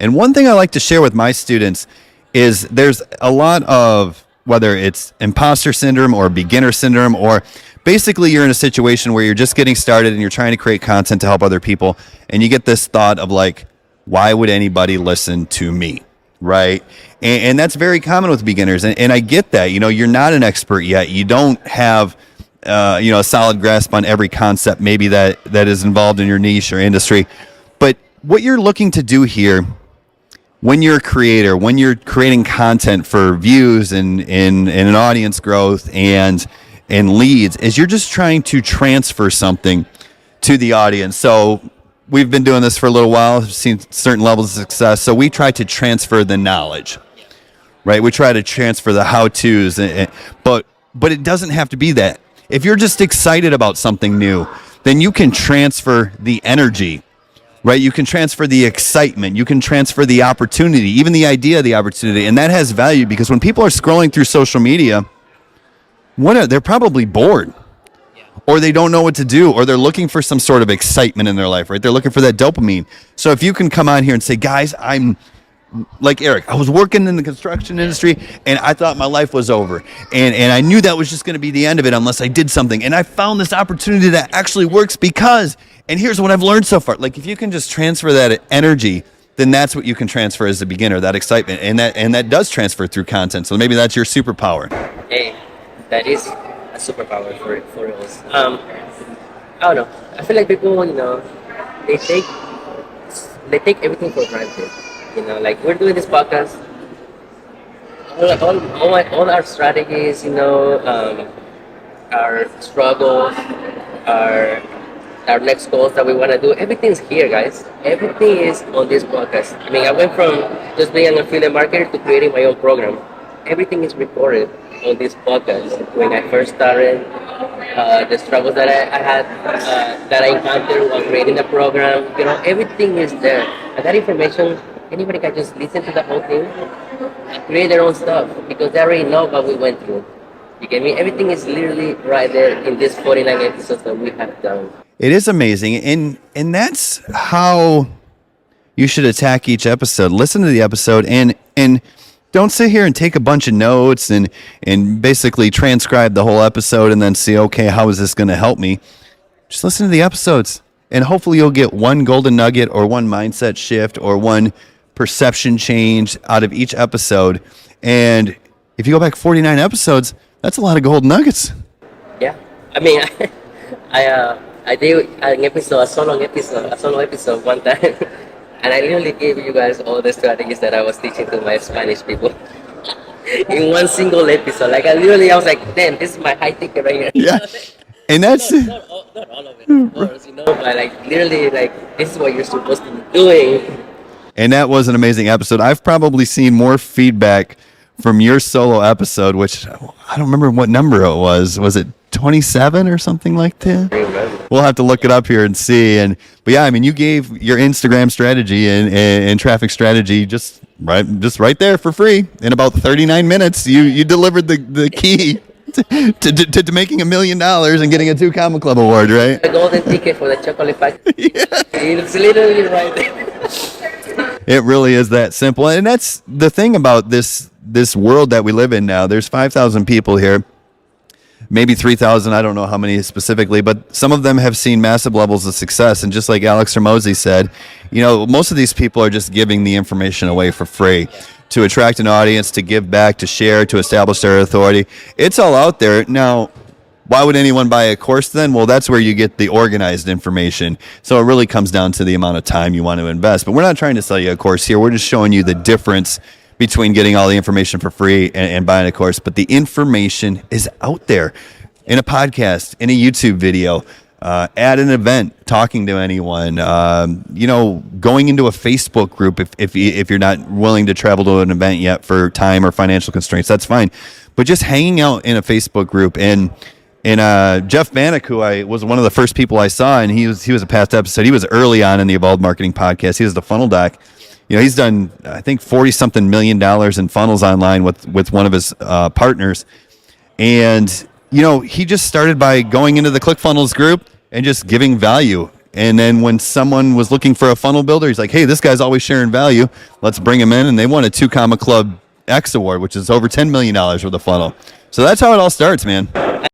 And one thing I like to share with my students is there's a lot of, whether it's imposter syndrome or beginner syndrome, or basically you're in a situation where you're just getting started and you're trying to create content to help other people. And you get this thought of like, why would anybody listen to me? Right. And that's very common with beginners. And I get that, you're not an expert yet. You don't have, a solid grasp on every concept maybe that is involved in your niche or industry. But what you're looking to do here, when you're a creator, when you're creating content for views and an audience growth and leads, is you're just trying to transfer something to the audience. So we've been doing this for a little while, seen certain levels of success. So we try to transfer the knowledge, right? We try to transfer the how-tos, but it doesn't have to be that. If you're just excited about something new, then you can transfer the energy, right? You can transfer the excitement. You can transfer the opportunity, even the idea of the opportunity. And that has value because when people are scrolling through social media, they're probably bored, or they don't know what to do, or they're looking for some sort of excitement in their life, right? They're looking for that dopamine. So if you can come on here and say, guys, I'm like Eric, I was working in the construction industry and I thought my life was over. And I knew that was just going to be the end of it unless I did something. And I found this opportunity that actually works because, and here's what I've learned so far. Like if you can just transfer that energy, then that's what you can transfer as a beginner, that excitement. And that does transfer through content. So maybe that's your superpower. Hey, that is a superpower for us. I don't know. I feel like people, they take everything for granted. Like we're doing this podcast, all our strategies, our struggles, our next goals that we want to do, everything's here, guys. Everything is on this podcast. I mean, I went from just being an affiliate marketer to creating my own program. Everything is recorded on this podcast. When I first started, the struggles that I had, that I encountered while creating the program, everything is there. And that information, anybody can just listen to the whole thing and create their own stuff because they already know what we went through. You get me? Everything is literally right there in these 49 episodes that we have done. It is amazing. And that's how you should attack each episode. Listen to the episode and don't sit here and take a bunch of notes and basically transcribe the whole episode and then see, okay, how is this going to help me? Just listen to the episodes and hopefully you'll get one golden nugget or one mindset shift or one perception change out of each episode. And if you go back 49 episodes, that's a lot of golden nuggets. Yeah. I mean, I did a solo episode one time, and I literally gave you guys all the strategies that I was teaching to my Spanish people in one single episode. Like I was like, damn, this is my high ticket right here. Yeah. And that's not all of it, of course, but like literally, like this is what you're supposed to be doing. And that was an amazing episode. I've probably seen more feedback from your solo episode, which I don't remember what number it was. Was it 27 or something like that? We'll have to look it up here and see. But yeah, I mean, you gave your Instagram strategy and traffic strategy just right there for free in about 39 minutes. You delivered the key to making $1 million and getting a 2 Comma Club award, right? The golden ticket for the chocolate factory. Yeah. It's literally right there. It really is that simple. And that's the thing about this world that we live in now. There's 5,000 people here, maybe 3,000. I don't know how many specifically, but some of them have seen massive levels of success. And just like Alex Hormozi said, most of these people are just giving the information away for free to attract an audience, to give back, to share, to establish their authority. It's all out there. Now, why would anyone buy a course then? Well, that's where you get the organized information. So it really comes down to the amount of time you want to invest. But we're not trying to sell you a course here. We're just showing you the difference between getting all the information for free and buying a course. But the information is out there in a podcast, in a YouTube video, at an event, talking to anyone, going into a Facebook group if you're not willing to travel to an event yet for time or financial constraints, that's fine. But just hanging out in a Facebook group and Jeff Bannock, who was one of the first people I saw, and he was a past episode. He was early on in the Evolved Marketing Podcast. He was the funnel doc. He's done, I think, $40-something million in funnels online with one of his partners. And, he just started by going into the ClickFunnels group and just giving value And then when someone was looking for a funnel builder, he's like, hey, this guy's always sharing value. Let's bring him in. And they won a 2 Comma Club X award, which is over $10 million with a funnel. So that's how it all starts, man.